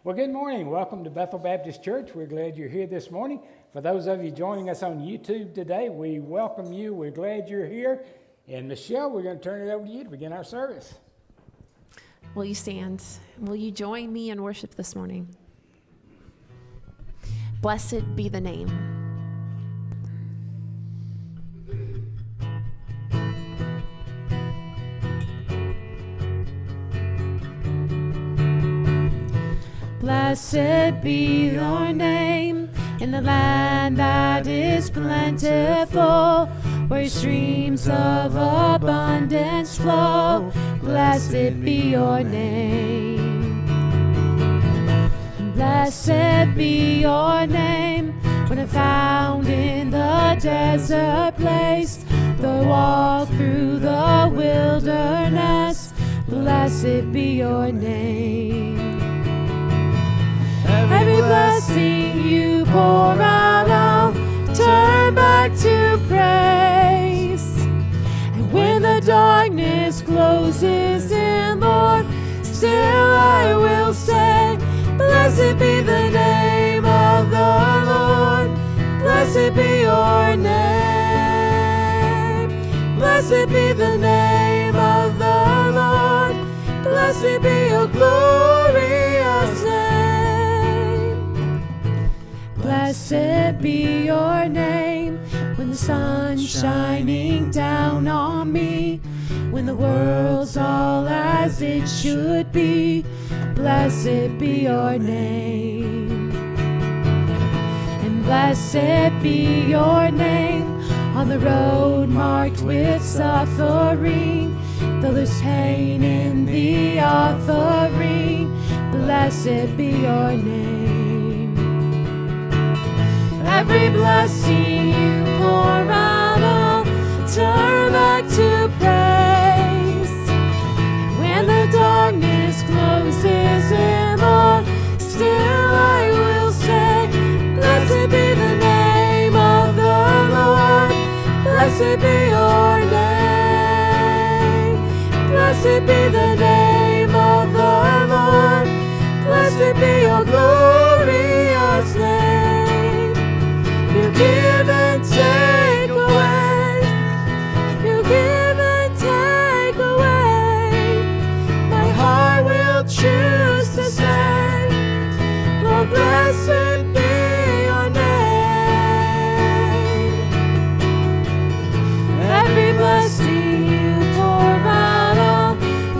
Well, good morning. Welcome to Bethel Baptist Church. We're glad you're here this morning. For those of you joining us on YouTube today, we welcome you. We're glad you're here. And Michelle, we're going to turn it over to you to begin our service. Will you stand? Will you join me in worship this morning? Blessed be the name. Blessed be your name in the land that is plentiful, where streams of abundance flow. Blessed be your name. Blessed be your name when I'm found in the desert place, though I walk through the wilderness. Blessed be your name. Every blessing you pour out, I'll turn back to praise. And when the darkness closes in, Lord, still I will say, blessed be the name of the Lord. Blessed be your name. Blessed be the name of the Lord. Blessed be your glorious name. Blessed be your name when the sun's shining down on me, when the world's all as it should be. Blessed be your name. And blessed be your name on the road marked with suffering, though there's pain in the offering. Blessed be your name. Every blessing you pour out, I'll turn back to praise. And when the darkness closes in, Lord, still I will say, blessed be the name of the Lord. Blessed be your name. Blessed be the name of the Lord. Blessed be your glorious name. You give and take away. You give and take away. My heart will choose to say, Lord, blessed be your name. Every blessing you pour out, I'll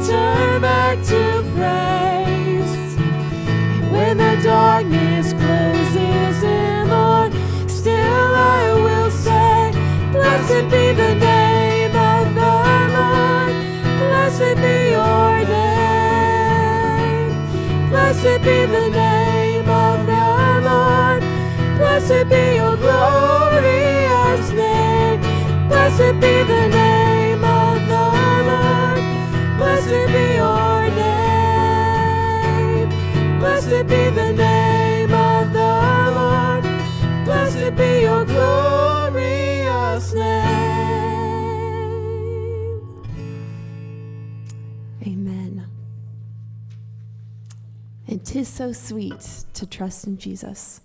turn back to praise. And when the darkness closes in, Lord, still I will say, blessed be the name of the Lord. Blessed be your name. Blessed be the name of the Lord. Blessed be your glorious name. Blessed be the name of the Lord. Blessed be your name. Blessed be the name of the Lord. Blessed be your glorious name. Amen. And 'tis so sweet to trust in Jesus.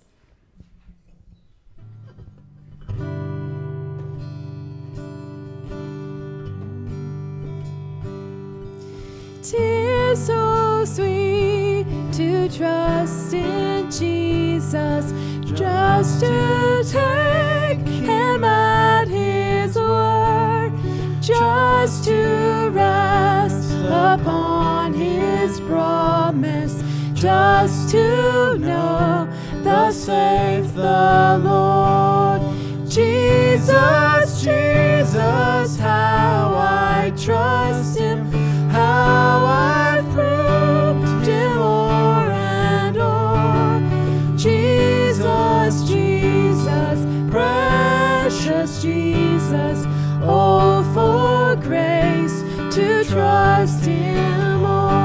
'Tis so sweet to trust in Jesus, just to take him at his word, just to rest upon his promise, just to know thus saith the Lord. Jesus, Jesus, how I trust him, how I've proved him o'er and o'er. Jesus, Jesus, precious Jesus, oh, for grace to trust him more.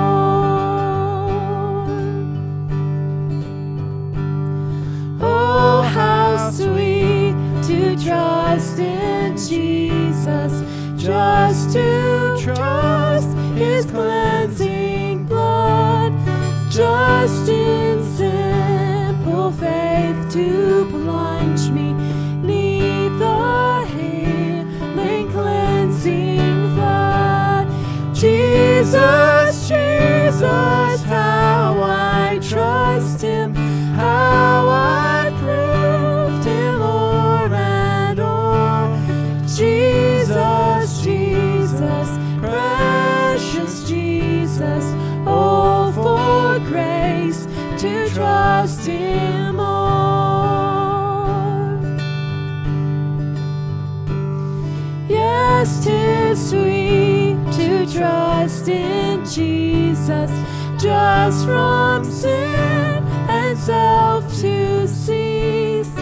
Oh, how sweet to trust in Jesus, just to trust his cleansing blood, just in no faith to plunge me 'neath the healing, cleansing flood. Jesus, Jesus, how I trust him, how I proved him o'er and o'er. Jesus, Jesus, precious Jesus, oh, for grace to trust him more. Yes, 'tis sweet to trust in Jesus, just from sin and self to cease,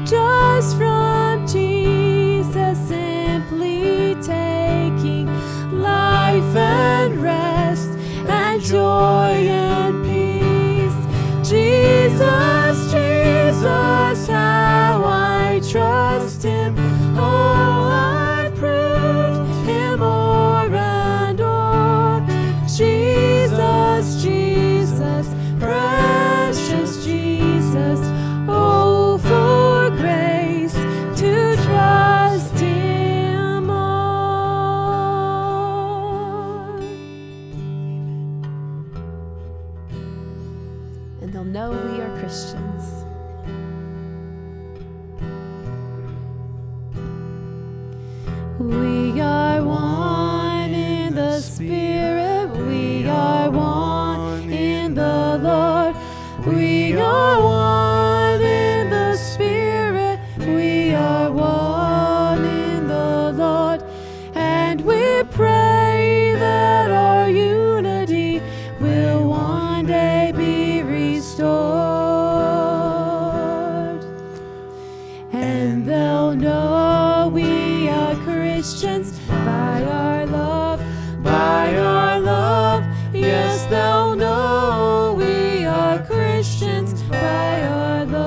just from Jesus simply taking life and rest and joy and peace. Jesus, Jesus, how I trust him, oh, I've proved him o'er and o'er. Jesus, Jesus, precious Jesus, oh, for grace to trust him more. And they'll know we are Christians. We are one in the Spirit, we are one in the Lord. We are one in the Spirit, we are one in the Lord. And we pray that our unity will one day be restored. And they'll know we are Christians by our love, by our love. Yes, they'll know we are Christians by our love.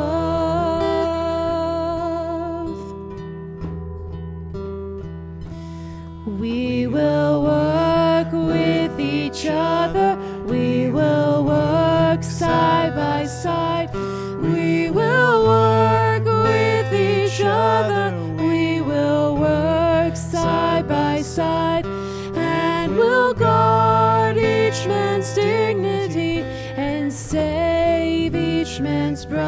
We will work with each other, we will work side by side. We will work with each other, we will work side by side, and we'll guard each man's dignity and save each man's bride.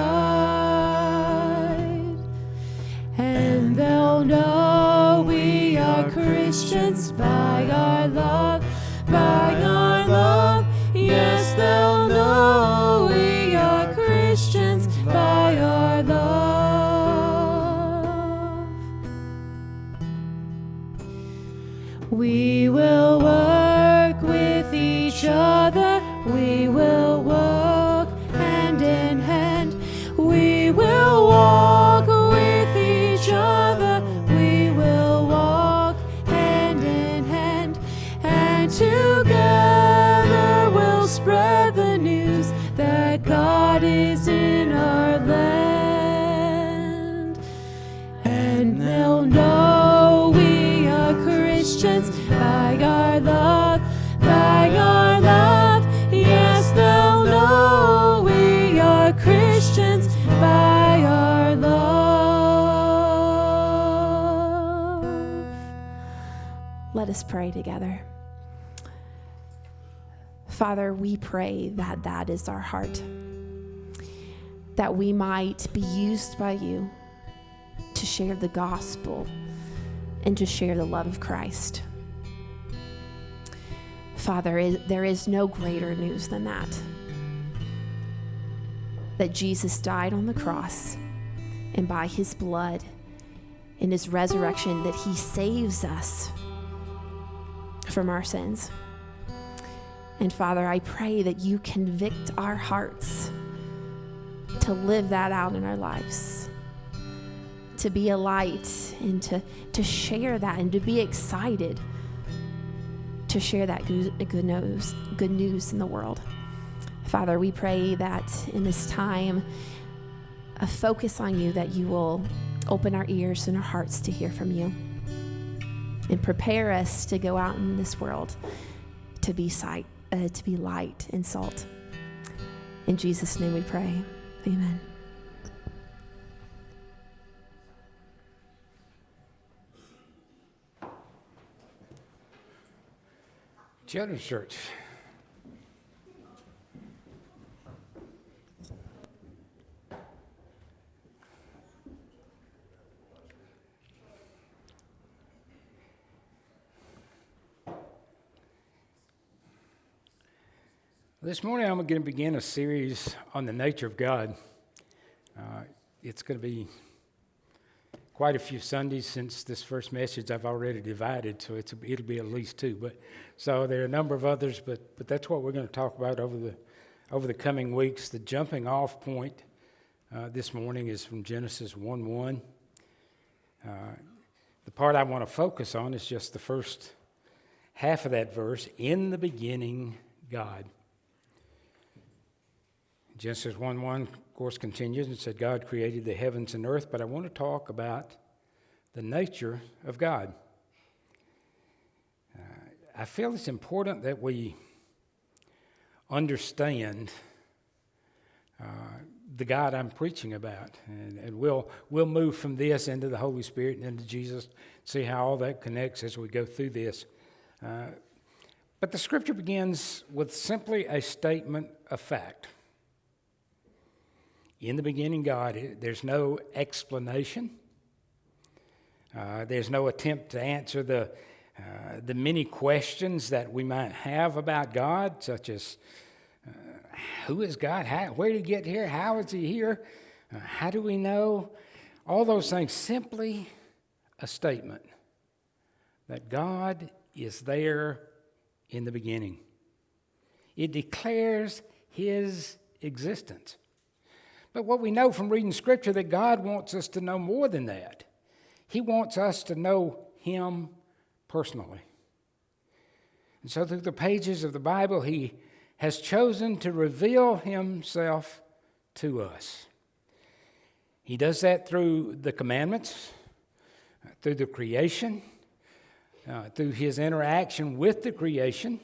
And they'll know we are Christians by our love, by our love. Yes, they'll know we are Christians by our love. We will work with each other, we will walk hand in hand. We will walk with each other, we will walk hand in hand. And together we'll spread the news that God is in our land. And they'll know we are Christians by our love, by our love. Yes, they'll know we are Christians by our love. Let us pray together. Father, we pray that that is our heart, that we might be used by you to share the gospel and to share the love of Christ. Father, there is no greater news than that Jesus died on the cross, and by his blood and his resurrection that he saves us from our sins. And Father, I pray that you convict our hearts to live that out in our lives, to be a light and to share that and to be excited to share that good news in the world. Father, we pray that in this time of focus on you, that you will open our ears and our hearts to hear from you and prepare us to go out in this world to be light and salt. In Jesus' name we pray. Amen. Children's Church. This morning I'm going to begin a series on the nature of God. It's going to be quite a few Sundays since this first message I've already divided, so it'll be at least two. So there are a number of others, but that's what we're going to talk about over the coming weeks. The jumping off point this morning is from Genesis 1:1. The part I want to focus on is just the first half of that verse. In the beginning, God. Genesis 1:1, of course, continues and said, God created the heavens and earth, but I want to talk about the nature of God. I feel it's important that we understand the God I'm preaching about, and we'll move from this into the Holy Spirit and into Jesus, see how all that connects as we go through this. But the Scripture begins with simply a statement of fact. In the beginning, God. There's no explanation. There's no attempt to answer the many questions that we might have about God, such as who is God? Where did he get here? How is he here? How do we know? All those things. Simply a statement that God is there in the beginning. It declares his existence. But what we know from reading Scripture, that God wants us to know more than that. He wants us to know him personally. And so through the pages of the Bible, he has chosen to reveal himself to us. He does that through the commandments, through the creation, through his interaction with the creation.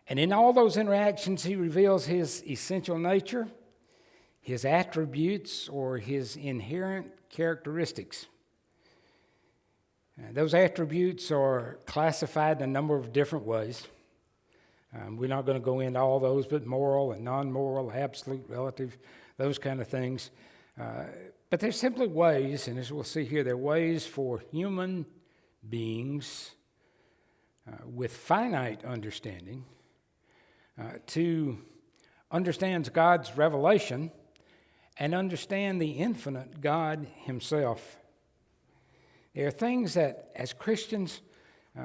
And in all those interactions, he reveals his essential nature, his attributes, or his inherent characteristics. Those attributes are classified in a number of different ways. We're not going to go into all those, but moral and non-moral, absolute, relative, those kind of things. But they're simply ways, and as we'll see here, they're ways for human beings with finite understanding to understand God's revelation and understand the infinite God himself. There are things that, as Christians,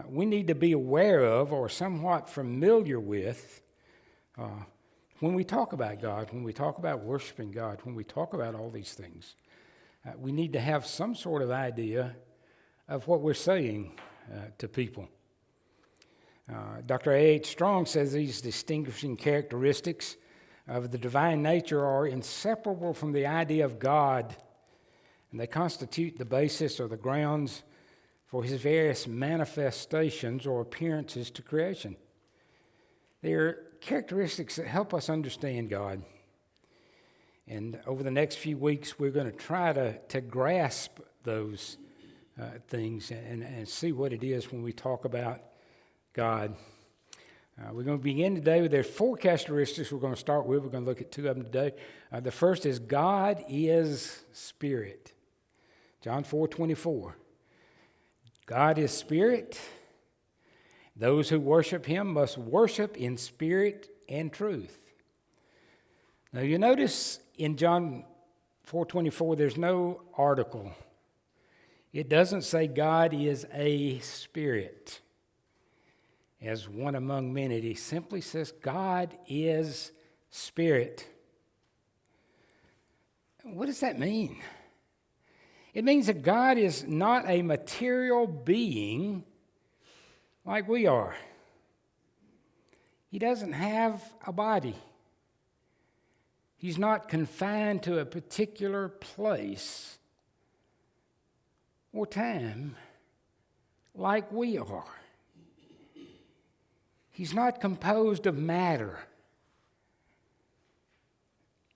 we need to be aware of or somewhat familiar with when we talk about God, when we talk about worshiping God, when we talk about all these things. We need to have some sort of idea of what we're saying to people. Dr. A.H. Strong says these distinguishing characteristics of the divine nature are inseparable from the idea of God, and they constitute the basis or the grounds for his various manifestations or appearances to creation. They are characteristics that help us understand God. And over the next few weeks, we're going to try to grasp those things and see what it is when we talk about God. We're going to begin today with there's four characteristics we're going to start with. We're going to look at two of them today. The first is God is spirit. John 4:24. God is spirit. Those who worship him must worship in spirit and truth. Now you notice in John 4:24 there's no article. It doesn't say God is a spirit as one among many. It simply says God is spirit. What does that mean? It means that God is not a material being like we are. He doesn't have a body. He's not confined to a particular place or time like we are. He's not composed of matter.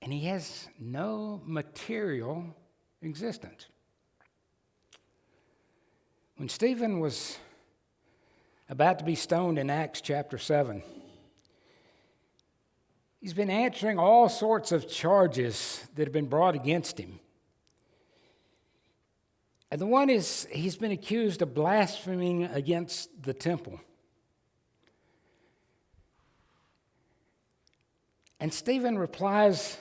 And he has no material existence. When Stephen was about to be stoned in Acts chapter 7. He's been answering all sorts of charges that have been brought against him. And the one is he's been accused of blaspheming against the temple. And Stephen replies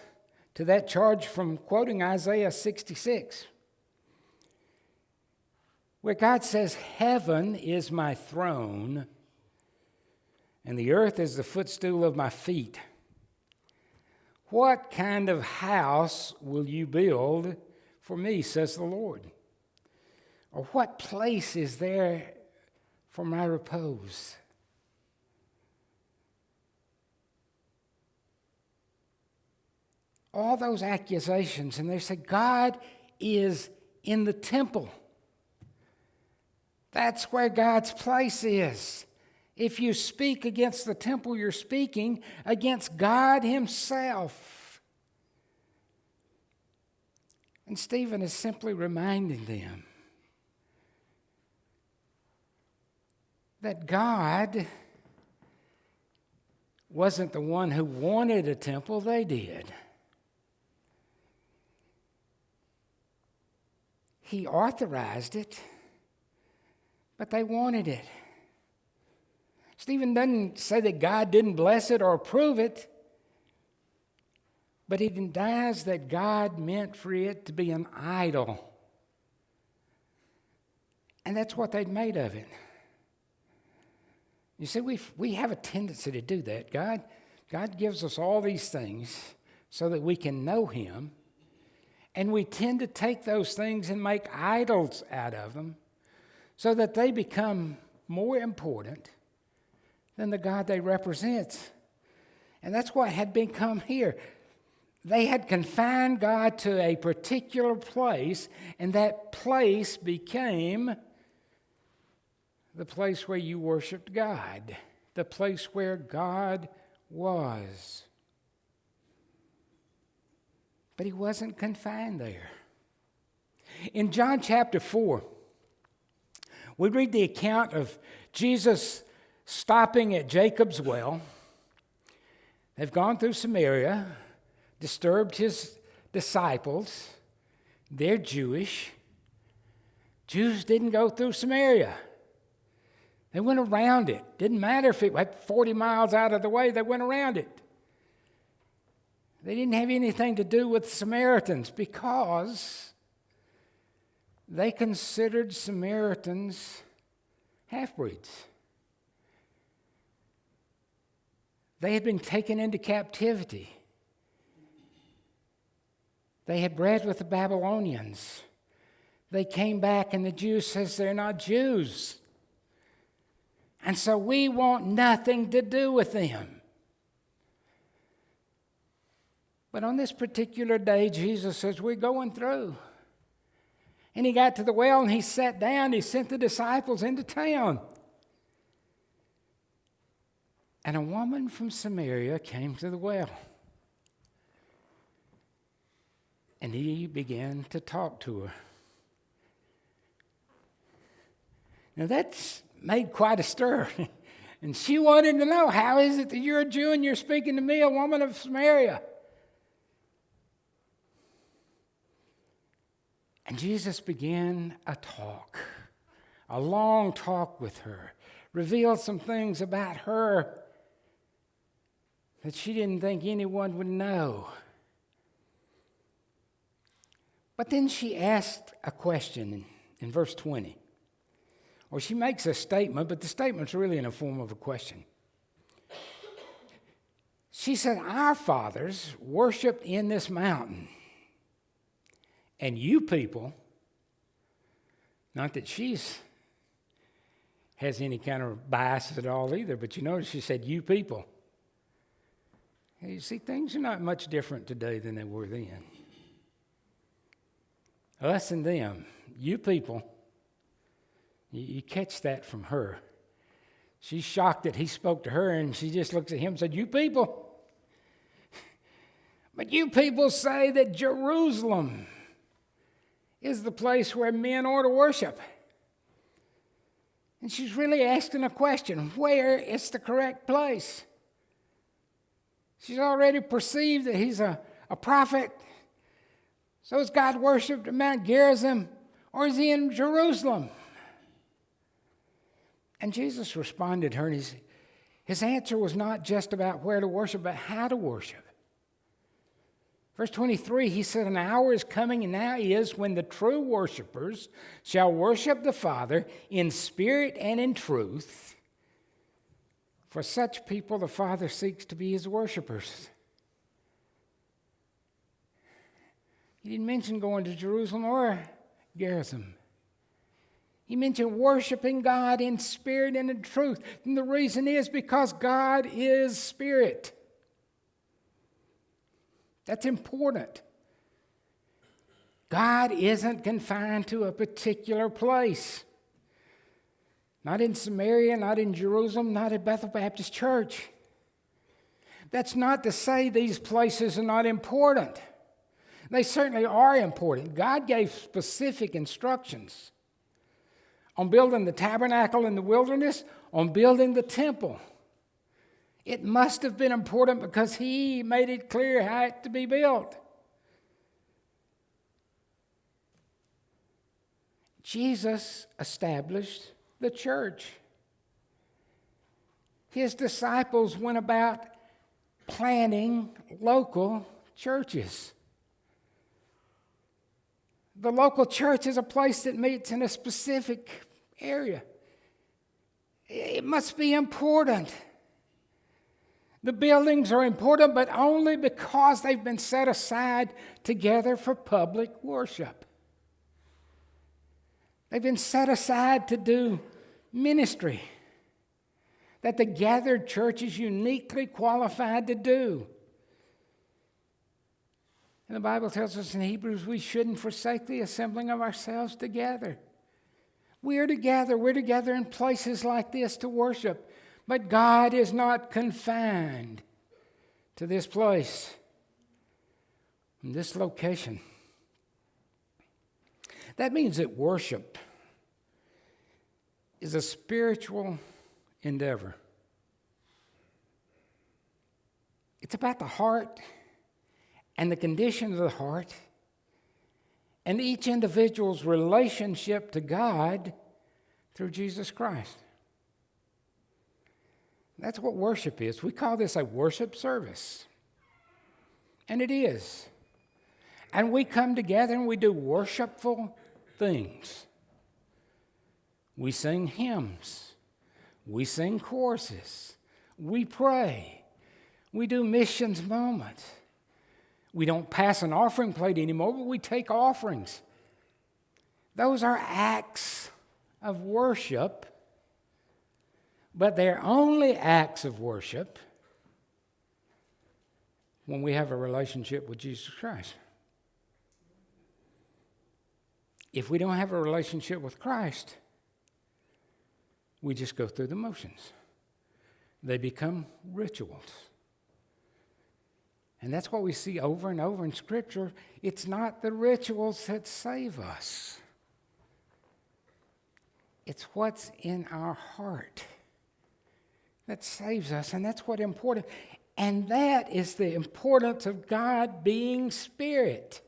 to that charge from quoting Isaiah 66, where God says, "Heaven is my throne, and the earth is the footstool of my feet. What kind of house will you build for me, says the Lord? Or what place is there for my repose?" All those accusations, and they say, God is in the temple. That's where God's place is. If you speak against the temple, you're speaking against God Himself. And Stephen is simply reminding them that God wasn't the one who wanted a temple, they did. He authorized it, but they wanted it. Stephen doesn't say that God didn't bless it or approve it, but he denies that God meant for it to be an idol. And that's what they'd made of it. You see, we have a tendency to do that. God gives us all these things so that we can know Him. And we tend to take those things and make idols out of them so that they become more important than the God they represent. And that's what had become here. They had confined God to a particular place, and that place became the place where you worshiped God, the place where God was. But He wasn't confined there. In John chapter 4, we read the account of Jesus stopping at Jacob's well. They've gone through Samaria, disturbed His disciples. They're Jewish. Jews didn't go through Samaria. They went around it. Didn't matter if it went 40 miles out of the way, they went around it. They didn't have anything to do with Samaritans because they considered Samaritans half-breeds. They had been taken into captivity. They had bred with the Babylonians. They came back and the Jews says they're not Jews. And so we want nothing to do with them. But on this particular day, Jesus says, we're going through. And He got to the well and He sat down. He sent the disciples into town. And a woman from Samaria came to the well. And He began to talk to her. Now that's made quite a stir. And she wanted to know, how is it that you're a Jew and you're speaking to me, a woman of Samaria? And Jesus began a talk, a long talk with her, revealed some things about her that she didn't think anyone would know. But then she asked a question in verse 20. Or she makes a statement, but the statement's really in the form of a question. She said, our fathers worshiped in this mountain. And you people, not that she's has any kind of bias at all either, but you notice she said, you people. You see, things are not much different today than they were then. Us and them, you people. You catch that from her. She's shocked that He spoke to her, and she just looks at him and said, you people. But you people say that Jerusalem is the place where men ought to worship. And she's really asking a question: where is the correct place? She's already perceived that he's a prophet. So is God worshipped at Mount Gerizim, or is he in Jerusalem? And Jesus responded to her, and his answer was not just about where to worship, but how to worship. Verse 23, he said, an hour is coming, and now is, when the true worshipers shall worship the Father in spirit and in truth. For such people the Father seeks to be his worshipers. He didn't mention going to Jerusalem or Gerizim. He mentioned worshiping God in spirit and in truth. And the reason is because God is spirit. That's important. God isn't confined to a particular place. Not in Samaria, not in Jerusalem, not at Bethel Baptist Church. That's not to say these places are not important. They certainly are important. God gave specific instructions on building the tabernacle in the wilderness, on building the temple. It must have been important because he made it clear how it to be built. Jesus established the church. His disciples went about planting local churches. The local church is a place that meets in a specific area. It must be important. The buildings are important, but only because they've been set aside together for public worship. They've been set aside to do ministry that the gathered church is uniquely qualified to do. And the Bible tells us in Hebrews we shouldn't forsake the assembling of ourselves together. We're together in places like this to worship. But God is not confined to this place, in this location. That means that worship is a spiritual endeavor. It's about the heart and the condition of the heart and each individual's relationship to God through Jesus Christ. That's what worship is. We call this a worship service. And it is. And we come together and we do worshipful things. We sing hymns. We sing choruses. We pray. We do missions moments. We don't pass an offering plate anymore, but we take offerings. Those are acts of worship. But they're only acts of worship when we have a relationship with Jesus Christ. If we don't have a relationship with Christ, we just go through the motions. They become rituals. And that's what we see over and over in Scripture. It's not the rituals that save us. It's what's in our heart that saves us, and that's what's important. And that is the importance of God being spirit.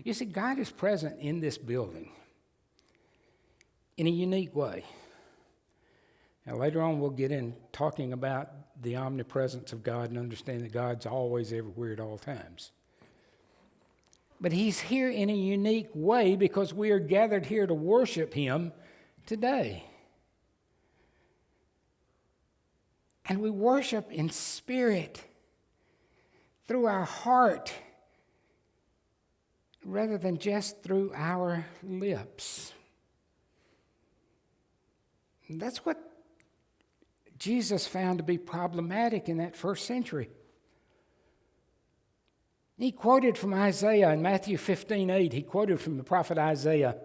You see, God is present in this building in a unique way. Now, later on, we'll get in talking about the omnipresence of God and understand that God's always everywhere at all times. But he's here in a unique way because we are gathered here to worship him today. And we worship in spirit through our heart rather than just through our lips. And that's what Jesus found to be problematic in that first century. He quoted from Isaiah in Matthew 15:8. He quoted from the prophet Isaiah.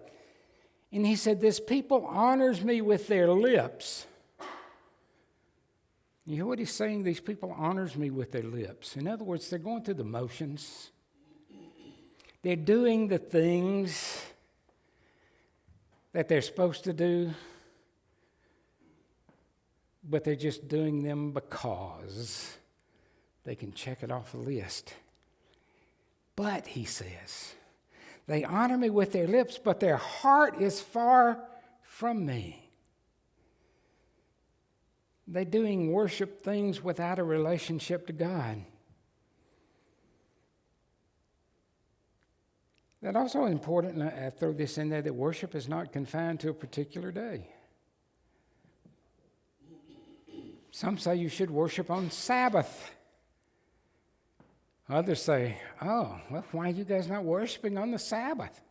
And he said, "This people honors me with their lips." You hear what he's saying? These people honors me with their lips. In other words, they're going through the motions. They're doing the things, that they're supposed to do, but they're just doing them because they can check it off a list. But, he says, they honor me with their lips, but their heart is far from me. They're doing worship things without a relationship to God. That's also important, and I throw this in there, that worship is not confined to a particular day. Some say you should worship on Sabbath. Others say, oh, well, why are you guys not worshiping on the Sabbath?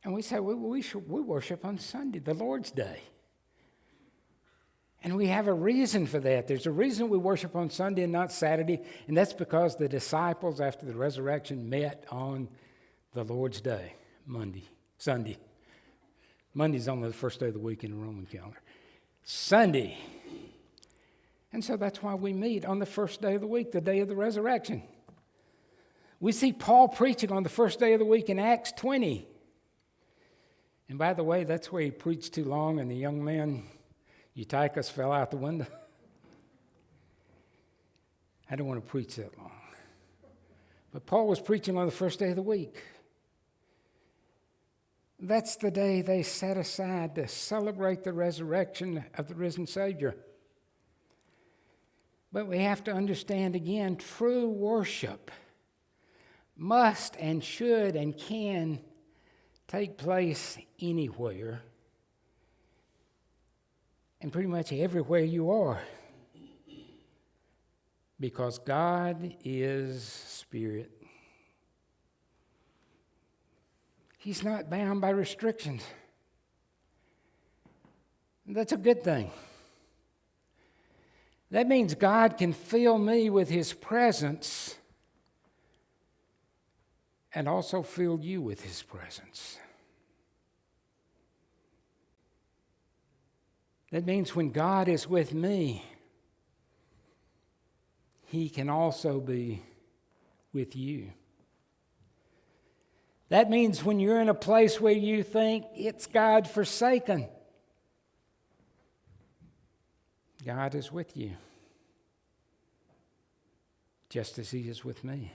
And we say, we worship on Sunday, the Lord's Day. And we have a reason for that. There's a reason we worship on Sunday and not Saturday, and that's because the disciples, after the resurrection, met on the Lord's Day, Sunday. Monday's only the first day of the week in the Roman calendar. Sunday. And so that's why we meet on the first day of the week, the day of the resurrection. We see Paul preaching on the first day of the week in Acts 20. And by the way, that's where he preached too long and the young man, Eutychus, fell out the window. I don't want to preach that long. But Paul was preaching on the first day of the week. That's the day they set aside to celebrate the resurrection of the risen Savior. But we have to understand again, true worship must and should and can take place anywhere and pretty much everywhere you are, because God is Spirit. He's not bound by restrictions. That's a good thing. That means God can fill me with His presence and also fill you with His presence. That means when God is with me, He can also be with you. That means when you're in a place where you think it's God forsaken, God is with you, just as He is with me.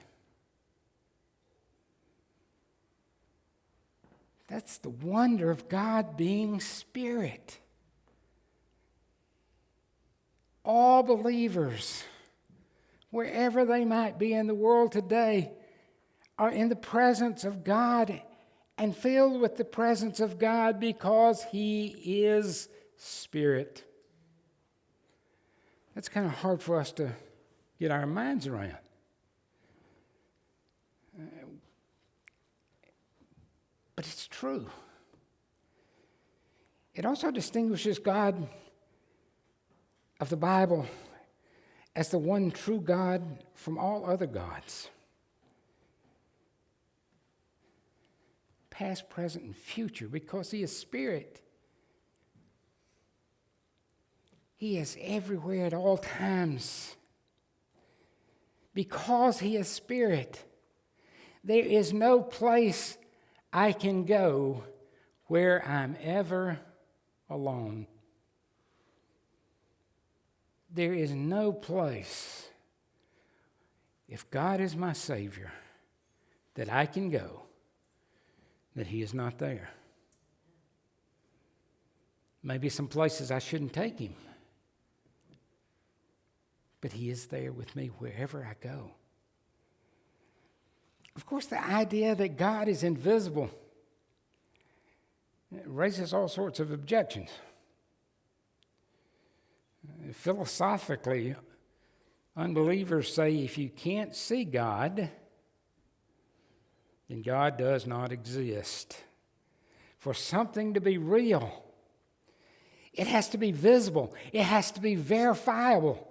That's the wonder of God being Spirit. All believers, wherever they might be in the world today, are in the presence of God and filled with the presence of God because He is Spirit. That's kind of hard for us to get our minds around. But it's true. It also distinguishes God of the Bible as the one true God from all other gods. Past, present, and future, because He is Spirit. He is everywhere at all times. Because He is Spirit, there is no place I can go where I'm ever alone. There is no place, if God is my Savior, that I can go that He is not there. Maybe some places I shouldn't take Him, but He is there with me wherever I go. Of course, the idea that God is invisible raises all sorts of objections. Philosophically, unbelievers say if you can't see God, then God does not exist. For something to be real, it has to be visible. It has to be verifiable.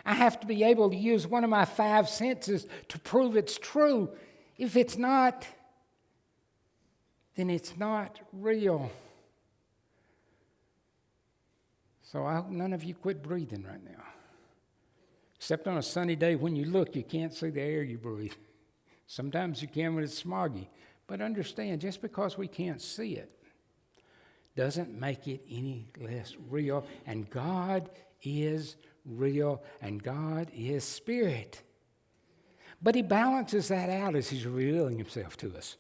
I have to be able to use one of my 5 senses to prove it's true. If it's not, then it's not real. So I hope none of you quit breathing right now. Except on a sunny day when you look, you can't see the air you breathe. Sometimes you can when it's smoggy. But understand, just because we can't see it doesn't make it any less real. And God is real, and God is spirit. But he balances that out as he's revealing himself to us.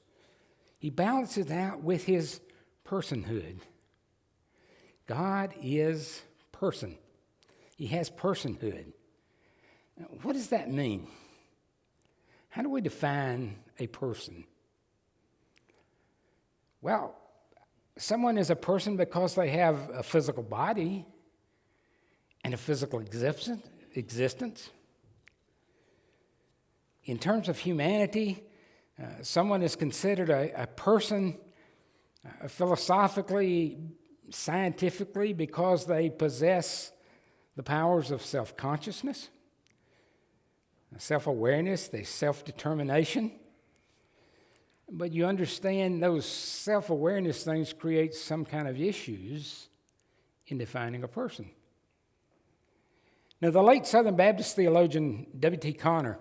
He balances it out with his personhood. God is person. He has personhood. Now, what does that mean? How do we define a person? Well, someone is a person because they have a physical body and a physical existence. In terms of humanity, someone is considered a person philosophically, scientifically, because they possess the powers of self-consciousness, self-awareness, the self-determination. But you understand those self-awareness things create some kind of issues in defining a person. Now, the late Southern Baptist theologian W.T. Conner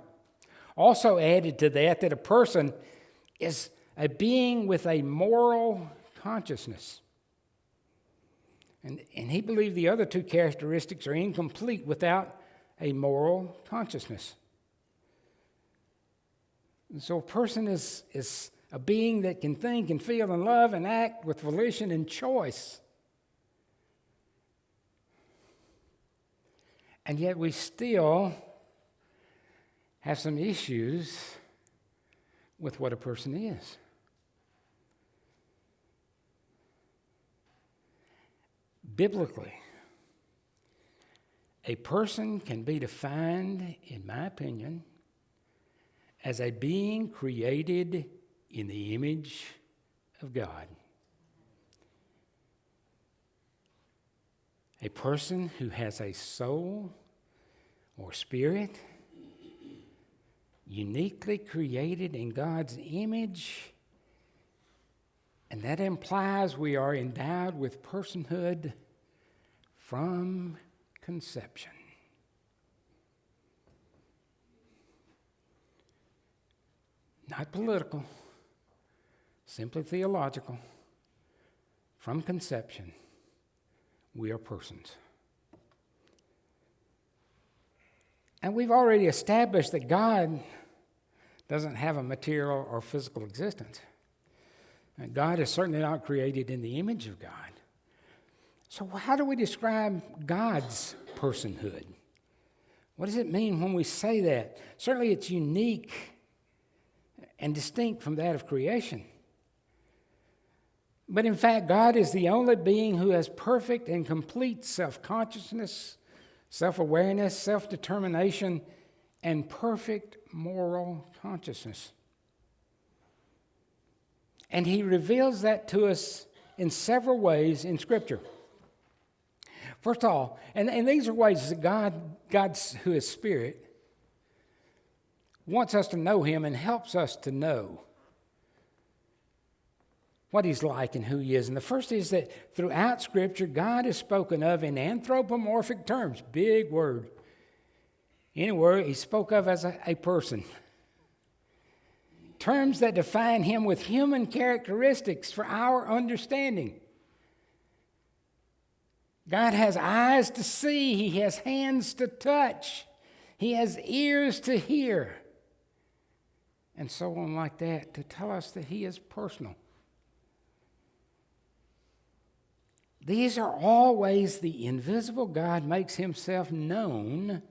also added to that a person is a being with a moral consciousness. And he believed the other two characteristics are incomplete without a moral consciousness. And so a person is a being that can think and feel and love and act with volition and choice. And yet we still have some issues with what a person is. Biblically, a person can be defined, in my opinion, as a being created in the image of God. A person who has a soul or spirit uniquely created in God's image, and that implies we are endowed with personhood from conception. Not political, simply theological. From conception, we are persons. And we've already established that God doesn't have a material or physical existence. And God is certainly not created in the image of God. So how do we describe God's personhood? What does it mean when we say that? Certainly it's unique and distinct from that of creation. But in fact, God is the only being who has perfect and complete self-consciousness, self-awareness, self-determination, and perfect moral consciousness. And he reveals that to us in several ways in Scripture. First of all, and these are ways that God who is Spirit, wants us to know him and helps us to know what he's like and who he is. And the first is that throughout Scripture, God is spoken of in anthropomorphic terms. Big word. Anywhere he spoke of as a person. Terms that define him with human characteristics for our understanding. God has eyes to see. He has hands to touch. He has ears to hear. And so on like that, to tell us that he is personal. These are all ways the invisible God makes himself known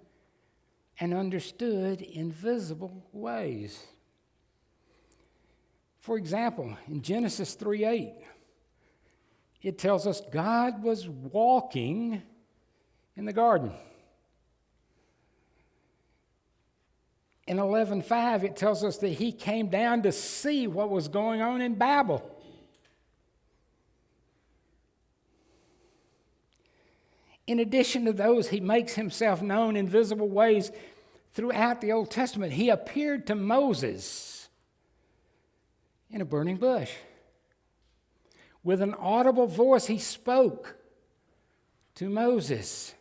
and understood in visible ways. For example, in Genesis 3:8, it tells us God was walking in the garden. In 11:5, it tells us that he came down to see what was going on in Babel. In addition to those, he makes himself known in visible ways throughout the Old Testament. He appeared to Moses in a burning bush. With an audible voice, he spoke to Moses.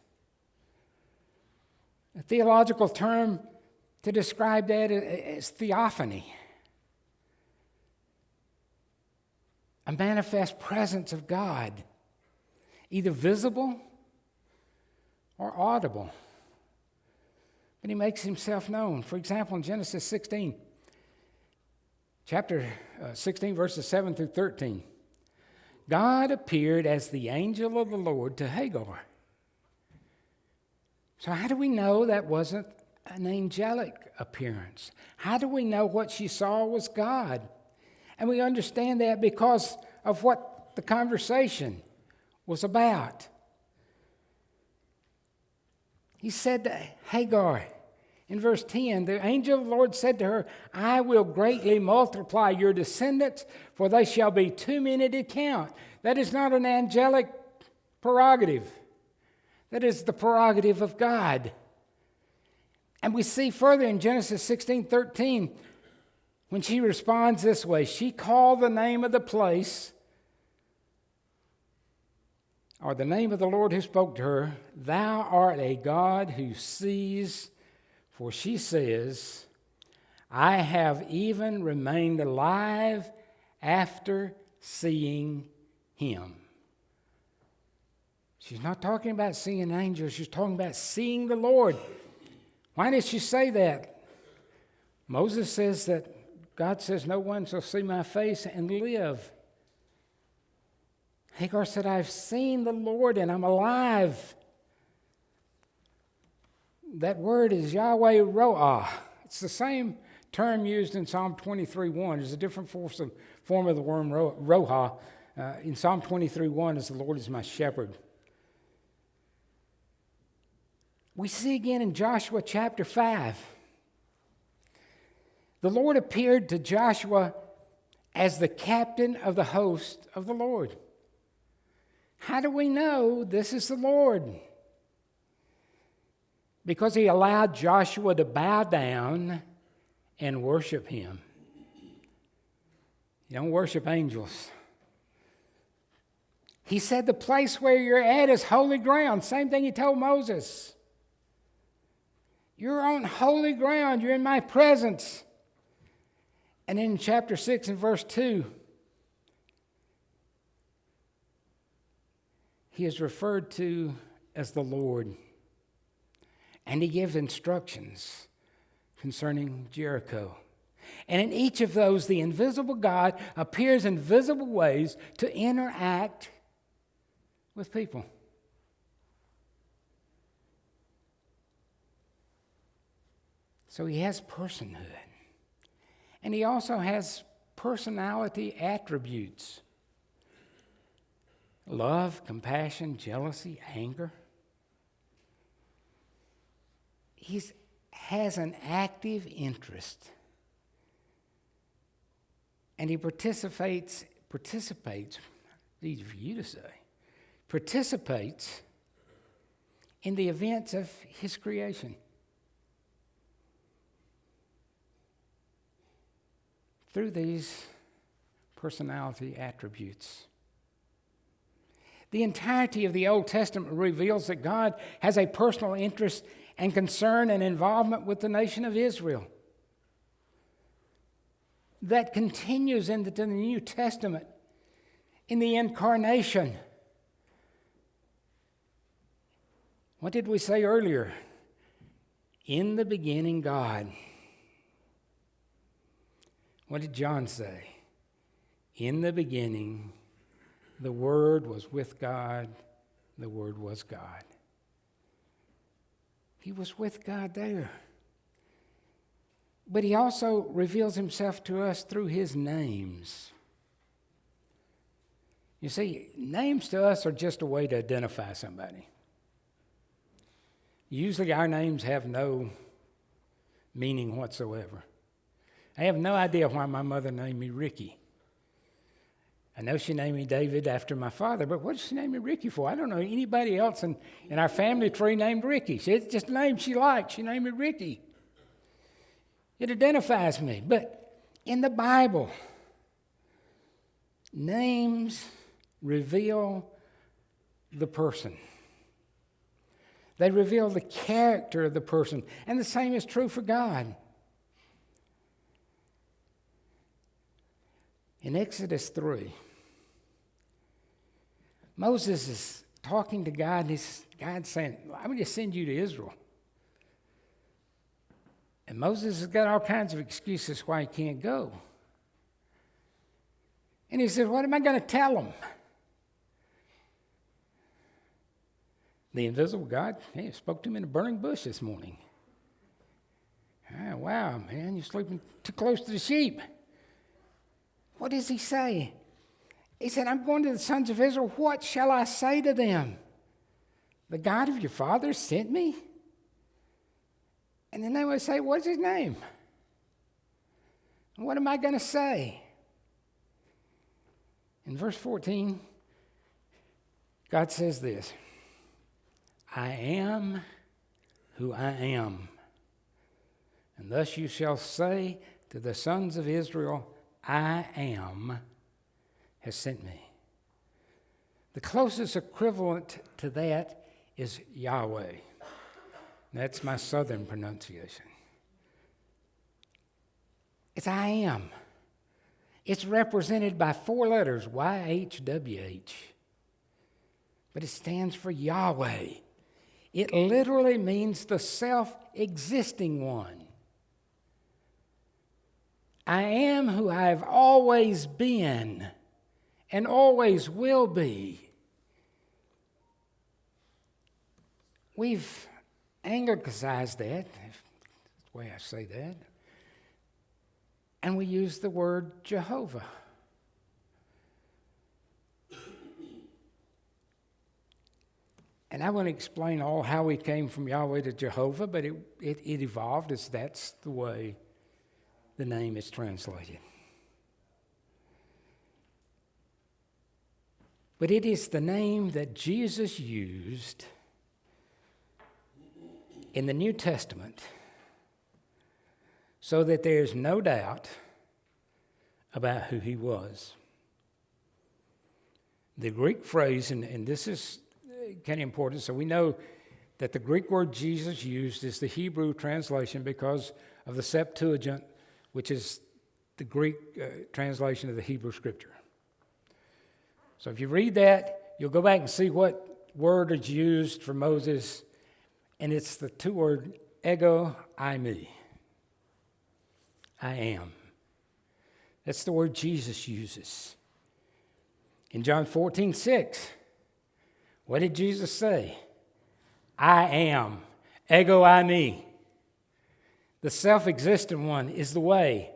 A theological term to describe that is theophany. A manifest presence of God either visible or audible. But he makes himself known. For example, in Genesis 16, chapter 16, verses 7 through 13, God appeared as the angel of the Lord to Hagar. So how do we know that wasn't an angelic appearance? How do we know what she saw was God? And we understand that because of what the conversation was about. He said to Hagar, in verse 10, the angel of the Lord said to her, I will greatly multiply your descendants, for they shall be too many to count. That is not an angelic prerogative. That is the prerogative of God. And we see further in Genesis 16:13, when she responds this way, she called the name of the place, or the name of the Lord who spoke to her, Thou art a God who sees. For she says, I have even remained alive after seeing him. She's not talking about seeing angels. She's talking about seeing the Lord. Why did she say that? Moses says that God says, no one shall see my face and live. Hagar said, I've seen the Lord and I'm alive. That word is Yahweh Roah. It's the same term used in Psalm 23:1. It's a different form of the word Roha. In Psalm 23:1 is the Lord is my shepherd. We see again in Joshua chapter 5. The Lord appeared to Joshua as the captain of the host of the Lord. How do we know this is the Lord? Because he allowed Joshua to bow down and worship him. You don't worship angels. He said the place where you're at is holy ground. Same thing he told Moses. You're on holy ground. You're in my presence. And in chapter 6 and verse 2, he is referred to as the Lord. And he gives instructions concerning Jericho. And in each of those, the invisible God appears in visible ways to interact with people. So he has personhood. And he also has personality attributes. Love, compassion, jealousy, anger. He has an active interest. And he participates, easy for you to say, participates in the events of his creation. Through these personality attributes. The entirety of the Old Testament reveals that God has a personal interest and concern and involvement with the nation of Israel. That continues into the New Testament in the incarnation. What did we say earlier? In the beginning, God. What did John say? In the beginning, the Word was with God, the Word was God. He was with God there. But he also reveals himself to us through his names. You see, names to us are just a way to identify somebody. Usually our names have no meaning whatsoever. I have no idea why my mother named me Ricky. I know she named me David after my father, but what did she name me Ricky for? I don't know anybody else in our family tree named Ricky. It's just a name she liked. She named me Ricky. It identifies me. But in the Bible, names reveal the person. They reveal the character of the person. And the same is true for God. In Exodus 3, Moses is talking to God, and God's saying, I'm going to send you to Israel. And Moses has got all kinds of excuses why he can't go. And he said, what am I going to tell them? The invisible God, hey, spoke to him in a burning bush this morning. Oh, wow, man, you're sleeping too close to the sheep. What does he say? He said, I'm going to the sons of Israel. What shall I say to them? The God of your fathers sent me? And then they would say, what's his name? What am I going to say? In verse 14, God says this, I am who I am. And thus you shall say to the sons of Israel, I am has sent me. The closest equivalent to that is Yahweh. That's my southern pronunciation. It's I am. It's represented by 4 letters, YHWH. But it stands for Yahweh. It literally means the self-existing one. I am who I have always been and always will be. We've Anglicized that, that's the way I say that, and we use the word Jehovah. And I want to explain how we came from Yahweh to Jehovah, but it evolved as that's the way the name is translated. But it is the name that Jesus used in the New Testament so that there's no doubt about who he was. The Greek phrase, and this is kind of important, so we know that the Greek word Jesus used is the Hebrew translation because of the Septuagint, which is the Greek translation of the Hebrew Scripture. So if you read that, you'll go back and see what word is used for Moses, and it's the 2 word ego eimi. I am. That's the word Jesus uses. In John 14:6, what did Jesus say? I am, ego eimi. The self-existent one is the way,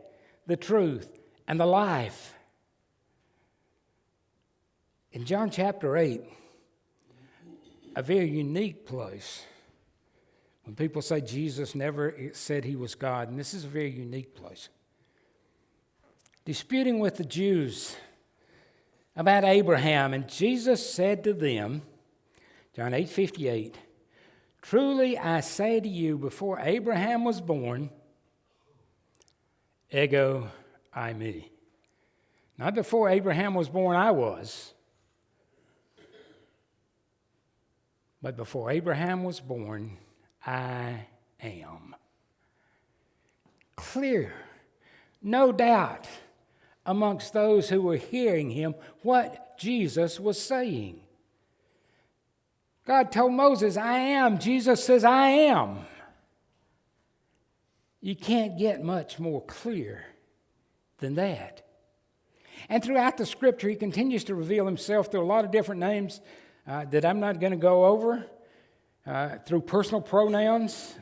the truth, and the life. In John chapter 8, a very unique place, when people say Jesus never said he was God, and this is a very unique place. Disputing with the Jews about Abraham, and Jesus said to them, John 8:58, truly I say to you, before Abraham was born, ego eimi. Not before Abraham was born, I was. But before Abraham was born, I am. Clear, no doubt amongst those who were hearing him what Jesus was saying. God told Moses, I am. Jesus says, I am. You can't get much more clear than that. And throughout the Scripture, he continues to reveal himself through a lot of different names that I'm not going to go over. Through personal pronouns.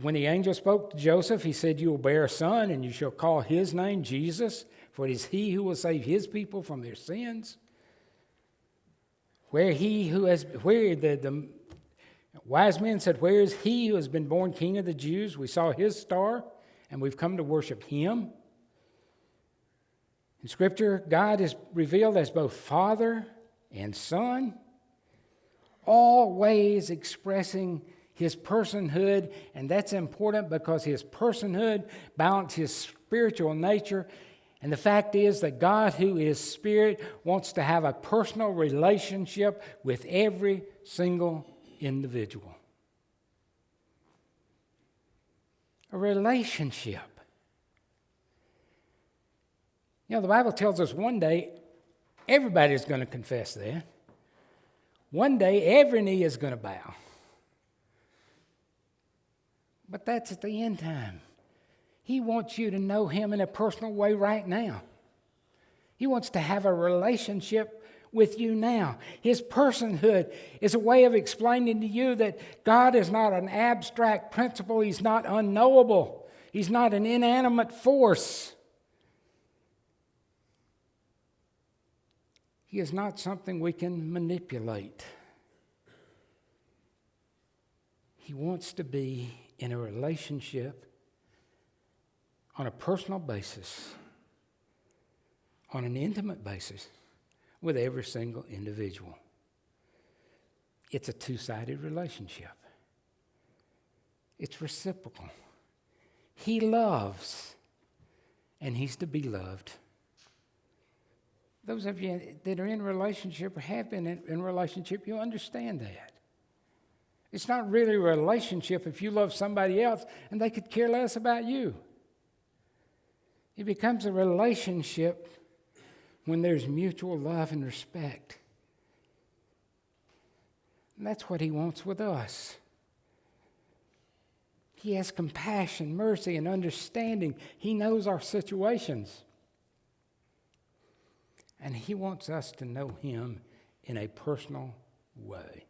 When the angel spoke to Joseph, he said, you will bear a son, and you shall call his name Jesus, for it is he who will save his people from their sins. Where the wise men said, where is he who has been born King of the Jews? We saw his star, and we've come to worship him. In Scripture, God is revealed as both Father and Son, always expressing his personhood, and that's important because his personhood balances his spiritual nature. And the fact is that God, who is Spirit, wants to have a personal relationship with every single individual. A relationship. You know, the Bible tells us one day Everybody's going to confess that. One day, every knee is going to bow. But that's at the end time. He wants you to know him in a personal way right now. He wants to have a relationship with you now. His personhood is a way of explaining to you that God is not an abstract principle. He's not unknowable. He's not an inanimate force. He is not something we can manipulate. He wants to be in a relationship on a personal basis, on an intimate basis, with every single individual. It's a two-sided relationship. It's reciprocal. He loves, and he's to be loved. Those of you that are in a relationship or have been in a relationship, you understand that. It's not really a relationship if you love somebody else and they could care less about you. It becomes a relationship when there's mutual love and respect. And that's what he wants with us. He has compassion, mercy, and understanding. He knows our situations. And he wants us to know him in a personal way.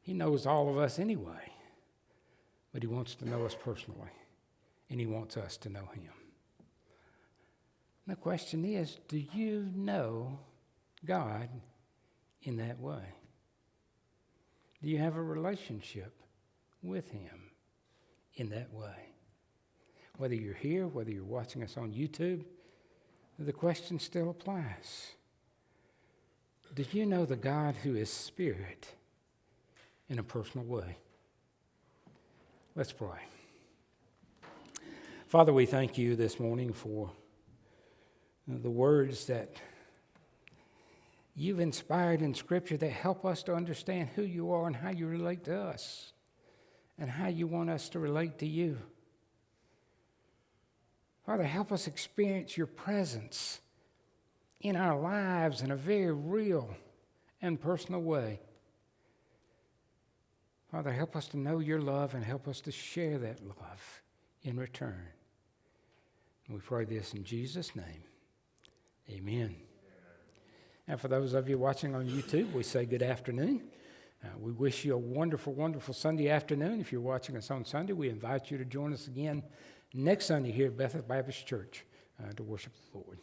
He knows all of us anyway, but he wants to know us personally, and he wants us to know him. The question is, do you know God in that way? Do you have a relationship with him in that way? Whether you're here, whether you're watching us on YouTube, the question still applies. Do you know the God who is Spirit in a personal way? Let's pray. Father, we thank you this morning for the words that you've inspired in Scripture that help us to understand who you are and how you relate to us and how you want us to relate to you. Father, help us experience your presence in our lives in a very real and personal way. Father, help us to know your love and help us to share that love in return. And we pray this in Jesus' name. Amen. And for those of you watching on YouTube, we say good afternoon. We wish you a wonderful, wonderful Sunday afternoon. If you're watching us on Sunday, we invite you to join us again next Sunday here at Bethel Baptist Church to worship the Lord.